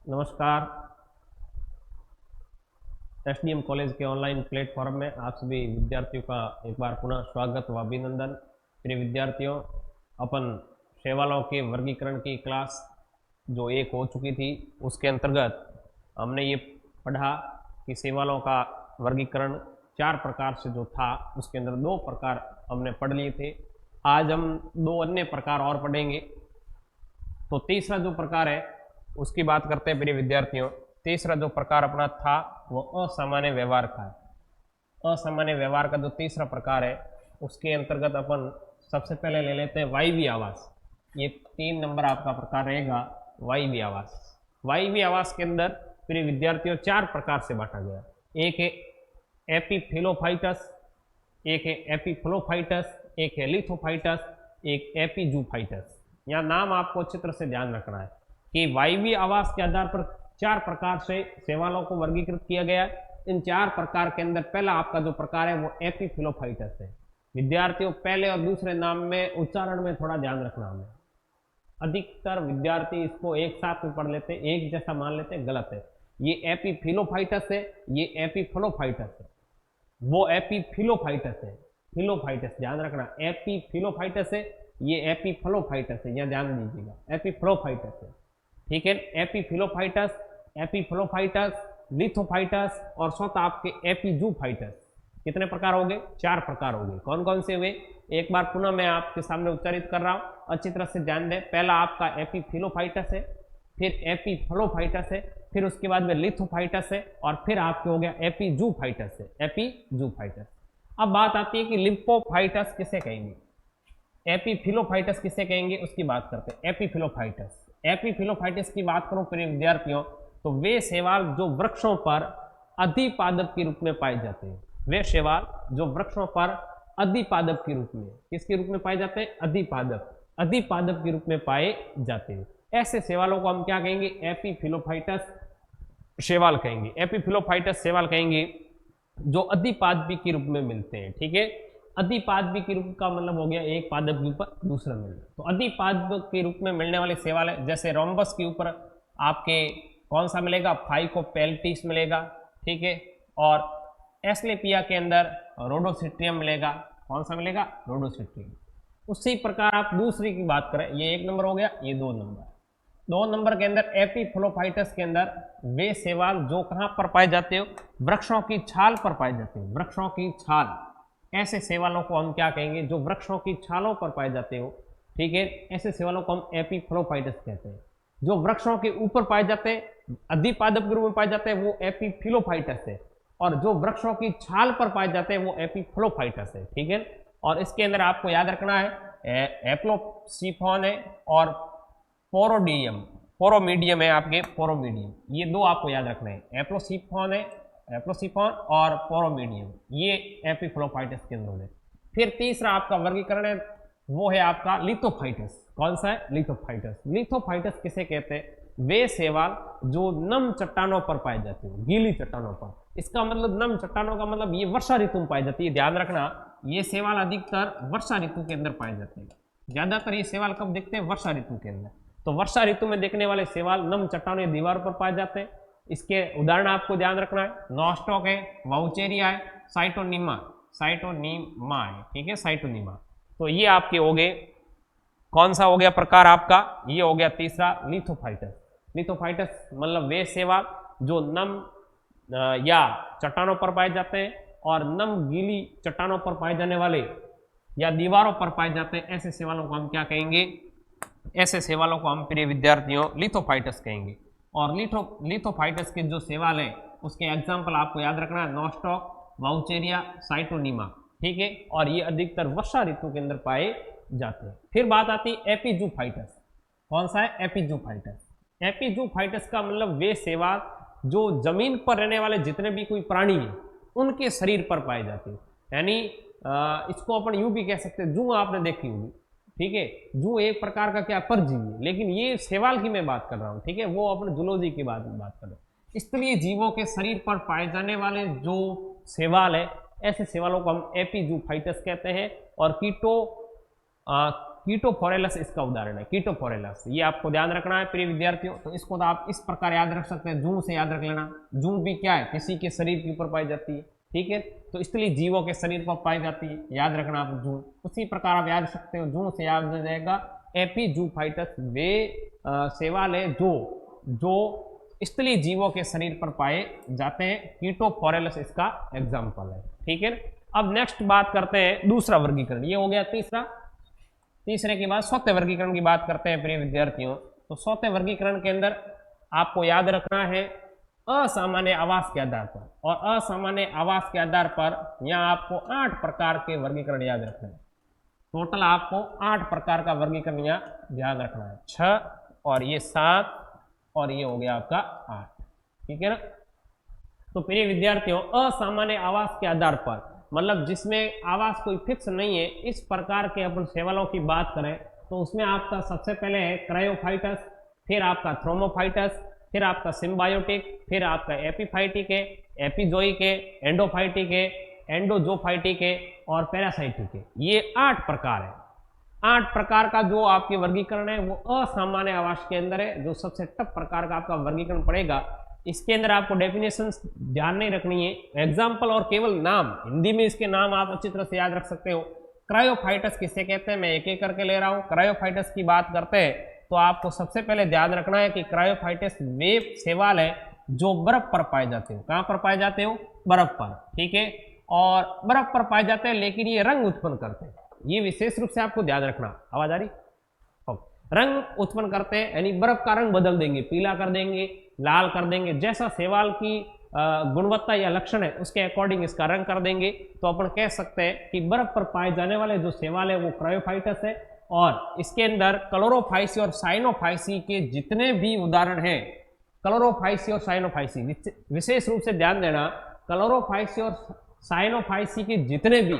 नमस्कार। SDM college के online platform में आप सभी विद्यार्थियों का एक बार पुनः स्वागत व अभिनंदन। प्रिय विद्यार्थियों, अपन शैवालों के वर्गीकरण की क्लास जो एक हो चुकी थी, उसके अंतर्गत हमने ये पढ़ा कि शैवालों का वर्गीकरण 4 प्रकार से जो था, उसके अंदर 2 प्रकार हमने पढ़ लिए थे। आज हम 2 अन्य प्रकार और पढ़ेंगे। तो तीसरा जो प्रकार है उसकी बात करते हैं प्रिय विद्यार्थियों। तीसरा जो प्रकार अपना था वो असामान्य व्यवहार का है। असामान्य व्यवहार का जो तीसरा प्रकार है उसके अंतर्गत अपन सबसे पहले ले लेते हैं वायवीय आवास। ये 3 नंबर आपका प्रकार रहेगा, वायवीय आवास। वायवीय आवास के अंदर प्रिय विद्यार्थियों 4 प्रकार से बांटा गया। एक है एपीफिलोफाइटस, एक है एपीफ्लोफाइटस, एक है लिथोफाइटस, एक एपीजूफाइटस। यहाँ नाम आपको अच्छी तरह से ध्यान रखना है कि वायवीय आवास के आधार पर 4 प्रकार से शैवालों को वर्गीकृत किया गया है। इन 4 प्रकार के अंदर पहला आपका जो प्रकार है वो एपीफिलोफाइटस है। विद्यार्थियों, पहले और दूसरे नाम में उच्चारण में थोड़ा ध्यान रखना हमें। अधिकतर विद्यार्थी इसको एक साथ में पढ़ लेते, एक जैसा मान लेते, गलत है। ये एपीफिलोफाइटस है, ये एपीफ्लोफाइटस है, वो एपीफिलोफाइटस है। फिलोफाइटस ध्यान रखना, एपीफिलोफाइटस है, ये एपीफ्लोफाइटस है, यह ध्यान दीजिएगा, एपीफ्लोफाइटस है। ठीक है, एपीफिलोफाइटस, एपीफ्लोफाइटस, लिथोफाइटस और स्वतः आपके एपीजूफाइटस। कितने प्रकार हो गए? 4 प्रकार हो गए। कौन कौन से हुए? एक बार पुनः मैं आपके सामने उच्चारित कर रहा हूं, अच्छी तरह से ध्यान दें। पहला आपका एपीफिलोफाइटस है, फिर एपीफ्लोफाइटस है, फिर उसके बाद में लिथोफाइटस है, और फिर आपके हो गया एपीजूफाइटस है, एपीजूफाइटस। अब बात आती है कि लिम्फोफाइटस किसे कहेंगे, एपीफिलोफाइटस किसे कहेंगे, उसकी बात करते हैं। एपीफिलोफाइटस, एपीफिलोफाइटस की बात करूं प्रिय विद्यार्थियों, तो वे शैवाल जो वृक्षों पर अधिपादप के रूप में पाए जाते हैं। वे शैवाल जो वृक्षों पर अधिपादप के रूप में, किसके रूप में पाए जाते हैं? अधिपादप, अधिपादप के रूप में पाए जाते हैं। ऐसे शैवालों को हम क्या कहेंगे? एपीफिलोफाइटस शैवाल कहेंगे। एपीफिलोफाइटस शैवाल कहेंगे जो अधिपादपी के रूप में मिलते हैं। ठीक है, अधिपादपी के रूप का मतलब हो गया एक पादप के ऊपर दूसरा मिलना। तो अधिपादप के रूप में मिलने वाले शैवाल है, जैसे रोम्बस के ऊपर आपके कौन सा मिलेगा? फाइकोपेल्टिस मिलेगा। ठीक है, और एस्क्लेपिया के अंदर रोडोसिट्रियम मिलेगा। कौन सा मिलेगा? रोडोसिट्रियम। उसी प्रकार आप दूसरी की बात करें, ये 1 नंबर हो गया, ये 2 नंबर। 2 नंबर के अंदर एपीफ्लोफाइटस के अंदर वे शैवाल जो कहां पर पाए जाते हो? वृक्षों की छाल पर पाए जाते हैं, वृक्षों की छाल। ऐसे शैवालों को हम क्या कहेंगे? जो वृक्षों की छालों पर पाए जाते हो। ठीक है, ऐसे शैवालों को हम एपीफ्लोफाइटस कहते हैं। जो वृक्षों के ऊपर पाए जाते हैं, अधिपादप के रूप में पाए जाते हैं, वो एपीफिलोफाइटस है, और जो वृक्षों की छाल पर पाए जाते हैं वो एपीफ्लोफाइटस है। ठीक है, और इसके अंदर आपको याद रखना है एप्लोसिफॉन है और पोरोडियम, पोरोमीडियम है आपके, पोरोमीडियम। ये 2 आपको याद रखना है, एप्लोसिफॉन है, एप्लोसिफॉन और पोरोमीडियम, ये एपीफ्लोफाइटस के अंदर है। फिर तीसरा आपका वर्गीकरण है वो है आपका लिथोफाइटस। कौन सा है? लिथोफाइटस। लिथोफाइटस किसे कहते हैं? वे शैवाल जो नम चट्टानों पर पाए जाते हैं, गीली चट्टानों पर। इसका मतलब नम चट्टानों का मतलब ये वर्षा ऋतु में पाई जाती है। ध्यान रखना, ये शैवाल अधिकतर वर्षा ऋतु के अंदर पाए जाते हैं। ज्यादातर ये शैवाल कब दिखते हैं? वर्षा ऋतु के अंदर। तो वर्षा ऋतु में देखने वाले शैवाल नम चट्टानों या दीवारों पर पाए जाते हैं। इसके उदाहरण आपको ध्यान रखना है, नॉस्टॉक है, वाउचेरिया है, साइटोनिमा, साइटोनिमा है। ठीक है, साइटोनिमा। तो ये आपके हो गए, कौन सा हो गया प्रकार आपका? ये हो गया तीसरा, लिथोफाइटस। लिथोफाइटस मतलब वे शैवाल जो नम या चट्टानों पर पाए जाते हैं, और नम गीली चट्टानों पर पाए जाने वाले या दीवारों पर पाए जाते हैं, ऐसे शैवालों को हम क्या कहेंगे? ऐसे शैवालों को हम प्रिय विद्यार्थियों लिथोफाइटस कहेंगे। और लिथोफाइटस के जो शैवाल है उसके एग्जाम्पल आपको याद रखना है, नॉस्टॉक, वाउचेरिया, साइटोनिमा। ठीक है, और ये अधिकतर वर्षा ऋतु के अंदर पाए जाते हैं। फिर बात आती है एपीजूफाइटस। कौन सा है? एपीजूफाइटस। एपीजूफाइटस का मतलब वे शैवाल जो जमीन पर रहने वाले जितने भी कोई प्राणी हैं उनके शरीर पर पाए जाते हैं। यानी इसको अपन यूं भी कह सकते हैं, जू आपने देखी होगी। ठीक है, जू एक प्रकार का क्या परजीवी है, लेकिन ये शैवाल की मैं बात कर रहा हूँ। ठीक है, वो अपने जूलॉजी की बात कर रहे हैं। इसलिए जीवों के शरीर पर पाए जाने वाले जो शैवाल है, ऐसे शैवालों को हम एपीजूफाइटस कहते हैं। और कीटोफोरेलस इसका उदाहरण है, कीटोफोरेलस, ये आपको ध्यान रखना है प्रिय विद्यार्थियों। तो इसको तो आप इस प्रकार याद रख सकते हैं, जूं से याद रख लेना। जूं भी क्या है, किसी के शरीर के ऊपर पाई जाती है, ठीक है, तो स्थलीय जीवों के शरीर पर पाई जाती है, याद रखना आप जूं। उसी प्रकार आप याद रख सकते हो, जूं से याद हो जाएगा एपीजूफाइटस, वे शैवाल है जो स्थलीय जीवों के शरीर पर पाए जाते हैं। कीटोफोरेलस इसका एग्जाम्पल है, ठीक है। अब नेक्स्ट बात करते हैं दूसरा वर्गीकरण, ये हो गया तीसरा। तीसरे के बाद चौथे वर्गीकरण की बात करते हैं प्रिय विद्यार्थियों। तो चौथे वर्गीकरण के अंदर आपको याद रखना है असामान्य आवास के आधार पर, और असामान्य आवास के आधार पर यहाँ आपको 8 प्रकार के वर्गीकरण याद रखना है। टोटल आपको 8 प्रकार का वर्गीकरण यहाँ ध्यान रखना है, 6 और ये 7 और ये हो गया आपका 8, ठीक है ना। तो प्रिय विद्यार्थियों, असामान्य आवास के आधार पर मतलब जिसमें आवास कोई फिक्स नहीं है, इस प्रकार के अपन शैवालों की बात करें तो उसमें आपका सबसे पहले है क्रायोफाइटस, फिर आपका थ्रोमोफाइटस, फिर आपका सिम्बायोटिक, फिर आपका एपीफाइटिक है, एपिजोइक है, एंडोफाइटिक है, एंडोजोफाइटिक है और पैरासाइटिक है। ये 8 प्रकार है। 8 प्रकार का जो आपके वर्गीकरण है वो असामान्य आवास के अंदर है। जो सबसे टफ प्रकार का आपका वर्गीकरण पड़ेगा, इसके अंदर आपको डेफिनेशन ध्यान नहीं रखनी है, एग्जाम्पल और केवल नाम, हिंदी में इसके नाम आप अच्छी तरह से याद रख सकते हो। क्रायोफाइटस किसे कहते हैं, मैं एक एक करके ले रहा हूँ। क्रायोफाइटस की बात करते हैं तो आपको सबसे पहले ध्यान रखना है कि क्रायोफाइटस वे शैवाल है जो बर्फ पर पाए जाते हो। कहाँ पर पाए जाते हो, बर्फ पर, ठीक है। और बर्फ पर पाए जाते हैं, लेकिन ये रंग उत्पन्न करते हैं, ये विशेष रूप से आपको ध्यान रखना। आवाज आ रही, रंग उत्पन्न करते हैं, यानी बर्फ का रंग बदल देंगे, पीला कर देंगे, लाल कर देंगे, जैसा शैवाल की गुणवत्ता या लक्षण है उसके अकॉर्डिंग इसका रंग कर देंगे। तो अपन कह सकते हैं कि बर्फ पर पाए जाने वाले जो शैवाल है वो क्रायोफाइटस है। और इसके अंदर क्लोरोफाइसी और साइनोफाइसी के जितने भी उदाहरण हैं, क्लोरोफाइसी और साइनोफाइसी, विशेष रूप से ध्यान देना, क्लोरोफाइसी और साइनोफाइसी के जितने भी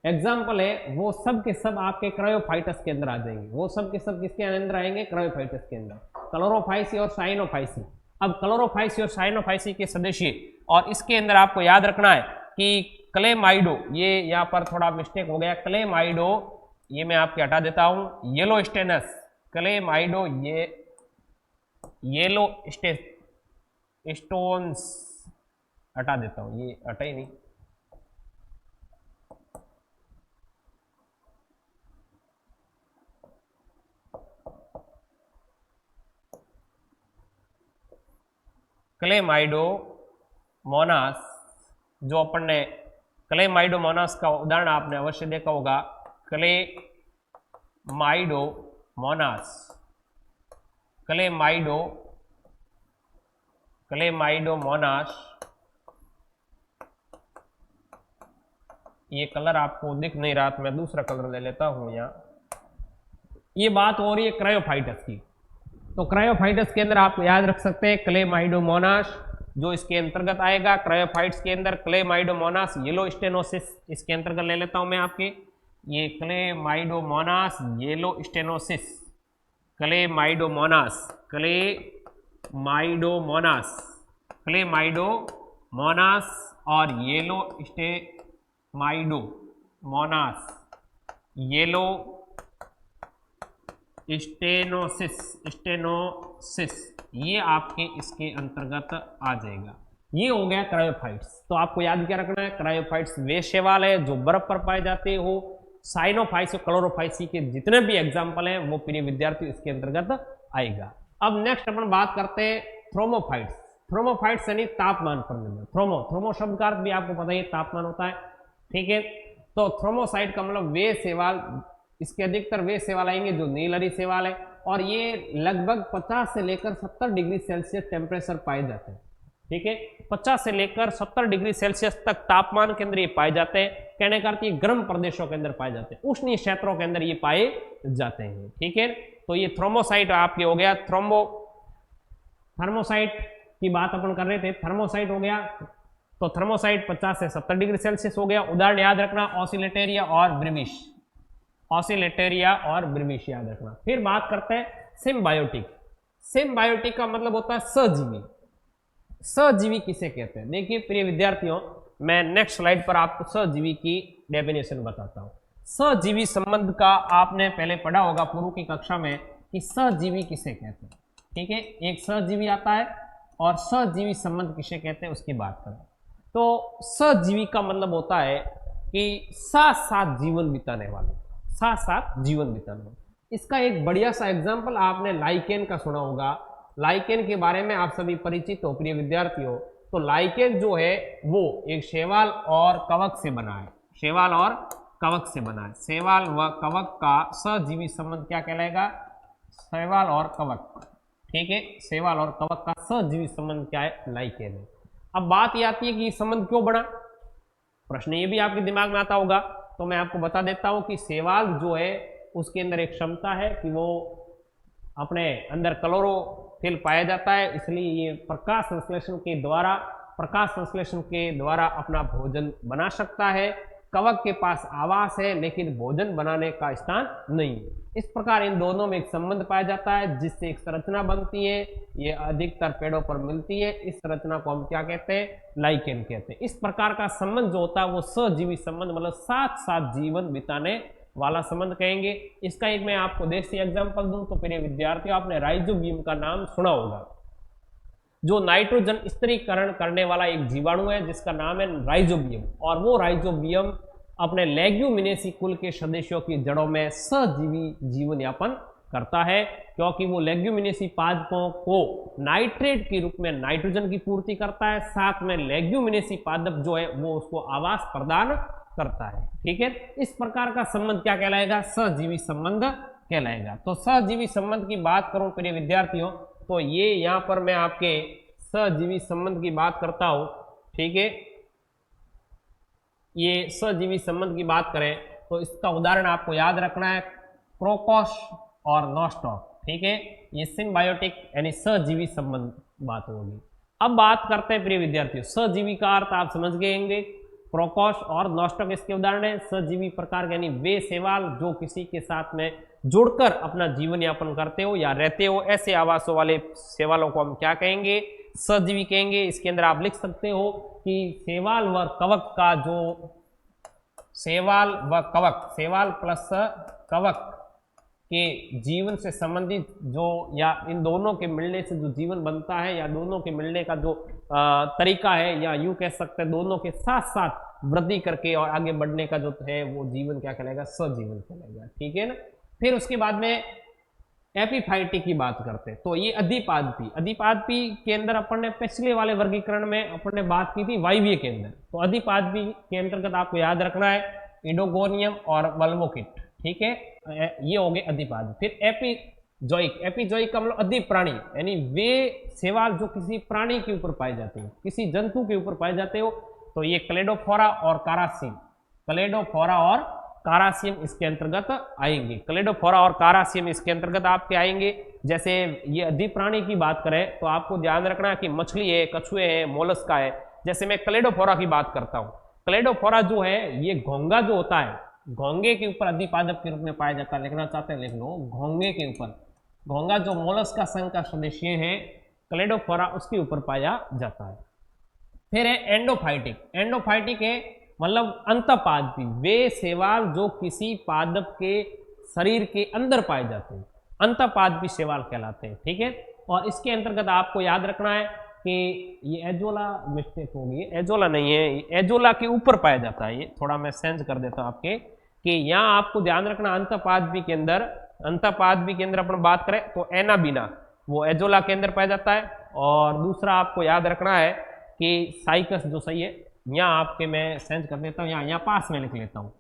एग्जाम्पल है वो सब के सब आपके क्रायोफाइटस के अंदर आ जाएंगे। वो सब के सब किसके अंदर आएंगे, क्रायोफाइटस के अंदर, क्लोरोफाइसी और साइनोफाइसी। अब क्लोरोफाइसी और साइनोफाइसी के सदस्य, और इसके अंदर आपको याद रखना है कि क्लेमाइडो, ये यहाँ पर थोड़ा मिस्टेक हो गया, क्लेमाइडो ये मैं आपके हटा देता हूँ, येलो स्टेनस, क्लेमाइडो ये येलो स्टोन्स हटा देता हूँ, ये हटा ही नहीं, क्लेमाइडोमोनास, जो अपन ने क्लेमाइडोमोनास का उदाहरण आपने अवश्य देखा होगा, क्लेमाइडोमोनास, क्लेमाइडोमोनास, ये कलर आपको दिख नहीं रहा तो मैं दूसरा कलर ले लेता हूं यहाँ। ये बात हो रही है क्रायोफाइटस की। तो क्रायोफाइटस के अंदर आप याद रख सकते हैं क्लेमाइडोमोनास जो इसके अंतर्गत आएगा। क्रायोफाइट्स के अंदर क्लेमाइडोमोनास, येलो स्टेनोसिस इसके अंतर्गत ले लेता हूं मैं आपके, ये Chlamydomonas yellow stenosis, Chlamydomonas, Chlamydomonas, Chlamydomonas और येलो स्टेमाइडोमोनास, येलो स्टेनोसिस, ये आपके इसके अंतर्गत आ जाएगा। ये हो गया क्रायोफाइट्स। तो आपको याद क्या रखना है, क्रायोफाइट्स वे शैवाल है जो बर्फ पर पाए जाते हो। साइनोफाइसी और क्लोरोफाइसी के जितने भी एग्जाम्पल हैं वो प्रिय विद्यार्थी इसके अंतर्गत आएगा। अब नेक्स्ट अपन बात करते हैं थ्रोमोफाइट्स। थ्रोमोफाइट्स यानी तापमान पर निर्भर, थ्रोमो शब्द का अर्थ भी आपको पता है तापमान होता है, ठीक है। तो थ्रोमोसाइट का मतलब वे शैवाल, इसके अधिकतर वे शैवाल आएंगे जो नीलहरी शैवाल है, और ये लगभग 50 से लेकर 70 डिग्री सेल्सियस टेम्परेचर पाए जाते हैं, ठीक है। 50 से लेकर 70 डिग्री सेल्सियस तक तापमान के अंदर ये पाए जाते हैं। कहने का अर्थ ये गर्म प्रदेशों के अंदर पाए जाते हैं, उष्णीय क्षेत्रों के अंदर ये पाए जाते हैं, ठीक है। तो ये थ्रोमोसाइट आपके हो गया। थर्मोसाइट की बात अपन कर रहे थे, थर्मोसाइट हो गया। तो थर्मोसाइट 50 से 70 डिग्री सेल्सियस हो गया। उदाहरण याद रखना ऑसिलेटेरिया और ब्रिमिश, ऑसिलेटेरिया और ब्रिमिश याद रखना। फिर बात करते हैं सिम्बायोटिक। सिम्बायोटिक का मतलब होता है सहजीवी। सहजीवी किसे कहते हैं, देखिए प्रिय विद्यार्थियों, मैं नेक्स्ट स्लाइड पर आपको सहजीवी की डेफिनेशन बताता हूं। सजीवी संबंध का आपने पहले पढ़ा होगा पूर्व की कक्षा में कि सजीवी किसे कहते हैं। ठीक है, एक सजीवी आता है और सजीवी संबंध किसे कहते हैं उसकी बात करें तो सजीवी का मतलब होता है कि साथ साथ जीवन बिताने वाले, साथ साथ जीवन बिताने वाले। इसका एक बढ़िया सा एग्जाम्पल आपने लाइकेन का सुना होगा। लाइकेन के बारे में आप सभी परिचित हो प्रिय विद्यार्थियों। तो लाइकेन जो है वो एक शैवाल और कवक से बना है, शैवाल और कवक से बना है। शैवाल व कवक का सजीवी संबंध क्या कहलाएगा? शैवाल और कवक। ठीक है, शैवाल और कवक का सजीवी संबंध क्या है? लाइकेन है। अब बात ये आती है कि संबंध क्यों बना, प्रश्न ये भी आपके दिमाग में आता होगा। तो मैं आपको बता देता हूं कि शैवाल जो है उसके अंदर एक क्षमता है कि वो अपने अंदर क्लोरोफिल पाया जाता है, इसलिए ये प्रकाश संश्लेषण के द्वारा अपना भोजन बना सकता है। कवक के पास आवास है लेकिन भोजन बनाने का स्थान नहीं है। इस प्रकार इन दोनों में एक संबंध पाया जाता है जिससे एक संरचना बनती है। ये अधिकतर पेड़ों पर मिलती है। इस संरचना को हम क्या कहते हैं? लाइकेन कहते हैं। इस प्रकार का संबंध जो होता है वो सजीवी संबंध मतलब साथ साथ जीवन बिताने वाला संबंध कहेंगे। इसका एक मैं आपको देसी एग्जांपल दूं तो प्रिय विद्यार्थियों आपने राइजोबियम का नाम सुना होगा, जो नाइट्रोजन स्थिरीकरण करने वाला एक जीवाणु है जिसका नाम है राइजोबियम। और वो राइजोबियम अपने लेग्यूमिनेसी कुल के सदस्यों की जड़ों में सजीवी जीवन यापन करता है, क्योंकि वो लेग्यूमिनेसी पादपों को नाइट्रेट के रूप में नाइट्रोजन की पूर्ति करता है, साथ में लेग्यूमिनेसी पादप जो है वो उसको आवास प्रदान करता है। ठीक है, इस प्रकार का संबंध क्या कहलाएगा? सजीवी संबंध कहलाएगा। तो सजीवी संबंध की बात करूं प्रिय विद्यार्थियों तो ये यहां पर मैं आपके सजीवी संबंध की बात करता हूं। ठीक है, ये सजीवी संबंध की बात करें तो इसका उदाहरण आपको याद रखना है क्रोकोस और नॉस्टॉक। ठीक है, ये सिम्बायोटिक यानी सजीवी संबंध बात होगी। अब बात करते हैं प्रिय विद्यार्थियों, सजीवी का अर्थ आप समझ गए होंगे। क्रोकोस और नॉस्टॉक इसके उदाहरण है। सजीवी प्रकार यानी वे शैवाल जो किसी के साथ में जुड़कर अपना जीवन यापन करते हो या रहते हो, ऐसे आवासों वाले शैवालों को हम क्या कहेंगे? सजीवी कहेंगे। इसके अंदर आप लिख सकते हो कि शैवाल व कवक का जो शैवाल व कवक, शैवाल प्लस कवक के जीवन से संबंधित जो या इन दोनों के मिलने से जो जीवन बनता है या दोनों के मिलने का जो तरीका है या यूं कह सकते हैं दोनों के साथ साथ वृद्धि करके और आगे बढ़ने का जो है वो जीवन क्या कहलाएगा? सजीवन कहलाएगा। ठीक है ना। फिर उसके बाद में एपीफाइटी की बात करते हैं तो ये अधिपादपी, अधिपादपी के अंदर अपन ने पिछले वाले वर्गीकरण में अपन ने बात की थी वायवीय के अंदर। तो अधिपादपी के अंतर्गत आपको याद रखना है इडोगोनियम और वल्वोकिट। ठीक है, ये हो गए अधिपाद। फिर एपिजोइक, एपिजोइक का मतलब अधि प्राणी यानी वे शैवाल जो किसी प्राणी के ऊपर पाए जाते हो, किसी जंतु के ऊपर पाए जाते हो। तो ये क्लेडोफोरा और कारासियम, क्लेडोफोरा और कारासियम इसके अंतर्गत आएंगे। क्लेडोफोरा और कारासियम इसके अंतर्गत आपके आएंगे। जैसे ये अधि प्राणी की बात करें तो आपको ध्यान रखना है कि मछली है, कछुए हैं, मोलस्का है। जैसे मैं क्लेडोफोरा की बात करता हूँ, क्लेडोफोरा जो है ये घोंगा जो होता है, घोंगे के ऊपर अधिपादप के रूप में पाया जाता है। लिखना चाहते हैं लिख लो, घोंगे के ऊपर, घोंगा जो मोलस्का संघ का सदस्य है क्लेडोफोरा उसके ऊपर पाया जाता है। फिर है एंडोफाइटिक, एंडोफाइटिक है मतलब अंतपादपी, वे शैवाल जो किसी पादप के शरीर के अंदर पाए जाते हैं, अंतपादपी शैवाल कहलाते हैं। ठीक है, और इसके अंतर्गत आपको याद रखना है कि ये एजोला मिस्टेक होगी, एजोला नहीं है, एजोला के ऊपर पाया जाता है। ये थोड़ा मैं सेंस कर देता हूँ आपके कि यहाँ आपको ध्यान रखना अंतपादपी के अंदर, अंतपादपी के अंदर अपन बात करें तो एनाबीना वो एजोला के अंदर पाया जाता है। और दूसरा आपको याद रखना है कि साइकस जो सही है, यहाँ आपके मैं सेंस कर देता हूँ, यहाँ पास में लिख लेता हूँ,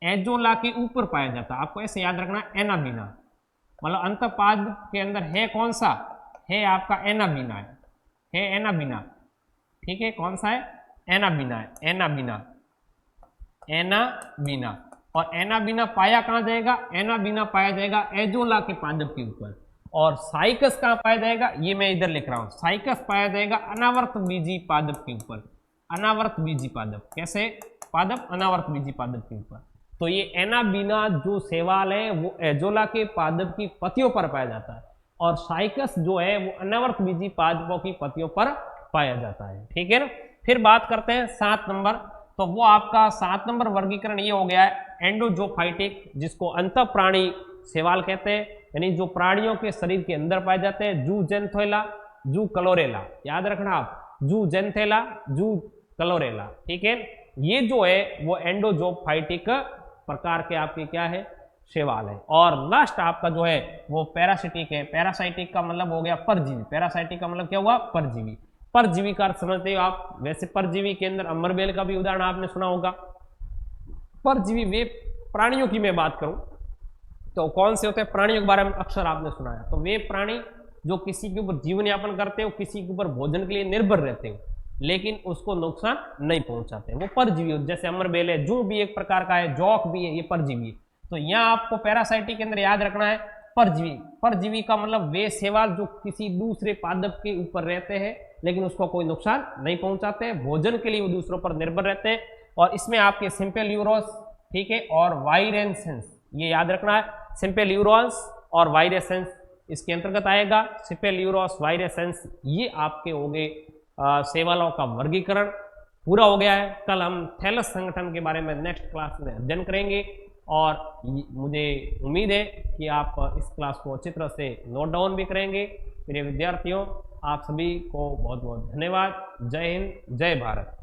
एजोला के ऊपर पाया जाता है। आपको ऐसे याद रखना है एनाबीना, मतलब अंतपाद के अंदर है कौन सा है? आपका एनाबीना है एनाबीना। ठीक है, कौन सा है? एनाबीना है, एनाबीना, एनाबीना। और एनाबीना पाया कहाँ जाएगा? एनाबीना पाया जाएगा एजोला के पादप के ऊपर। और साइकस कहाँ पाया जाएगा? ये मैं इधर लिख रहा हूँ, साइकस पाया जाएगा अनावर्त बीजी पादप के ऊपर, अनावर्त बीजी पादप। कैसे पादप? अनावर्त बीजी पादप के ऊपर। तो ये एनाबीना जो शैवाल है वो एजोला के पादप की पत्तियों पर पाया जाता है और साइकस जो है वो अनावर्त बीजी पादपों की पत्तियों पर पाया जाता है। ठीक है ना। फिर बात करते हैं 7 नंबर, तो वो आपका 7 नंबर वर्गीकरण ये हो गया है एंडोजोफाइटिक, जिसको अंतःप्राणी शैवाल कहते हैं, यानी जो प्राणियों के शरीर के अंदर पाए जाते हैं, जू जेंथेला, जू क्लोरेला, याद रखना आप, जू जेंथेला, जू क्लोरेला, ठीक है। ये जो है वो एंडोजोफाइटिक प्रकार के आपके क्या है, शैवाल है। और लास्ट आपका जो है वो पैरासिटिक है। पैरासाइटिक का मतलब हो गया परजीवी, पैरासाइटिक का मतलब क्या हुआ, परजीवी। परजीवी का अर्थ समझते हो आप। वैसे परजीवी के अंदर अमरबेल का भी उदाहरण आपने सुना होगा। परजीवी वे प्राणियों की मैं बात करूं तो कौन से होते हैं, प्राणियों के बारे में अक्सर आपने सुना है, तो वे प्राणी जो किसी के ऊपर जीवन यापन करते हो, किसी के ऊपर भोजन के लिए निर्भर रहते हो, लेकिन उसको नुकसान नहीं पहुंचाते, वो परजीवी। जैसे अमरबेल है, जू भी एक प्रकार का है, जौक भी है, ये परजीवी। तो यहाँ आपको पैरासाइटिक के अंदर याद रखना है परजीवी। परजीवी का मतलब वे शैवाल जो किसी दूसरे पादप के ऊपर रहते हैं लेकिन उसको कोई नुकसान नहीं पहुंचाते, भोजन के लिए वो दूसरों पर निर्भर रहते हैं। और इसमें आपके सिंपल यूरोस, ठीक है, और वायरेसेंस, ये याद रखना है, सिंपल यूरोस और वायरेसेंस इसके अंतर्गत आएगा। सिंपल यूरोस, वायरेसेंस, ये आपके हो गए शैवालों का वर्गीकरण पूरा हो गया है। कल हम थैलस संगठन के बारे में नेक्स्ट क्लास में अध्ययन करेंगे और मुझे उम्मीद है कि आप इस क्लास को अच्छी तरह से नोट डाउन भी करेंगे। मेरे विद्यार्थियों, आप सभी को बहुत बहुत धन्यवाद। जय हिंद, जय भारत।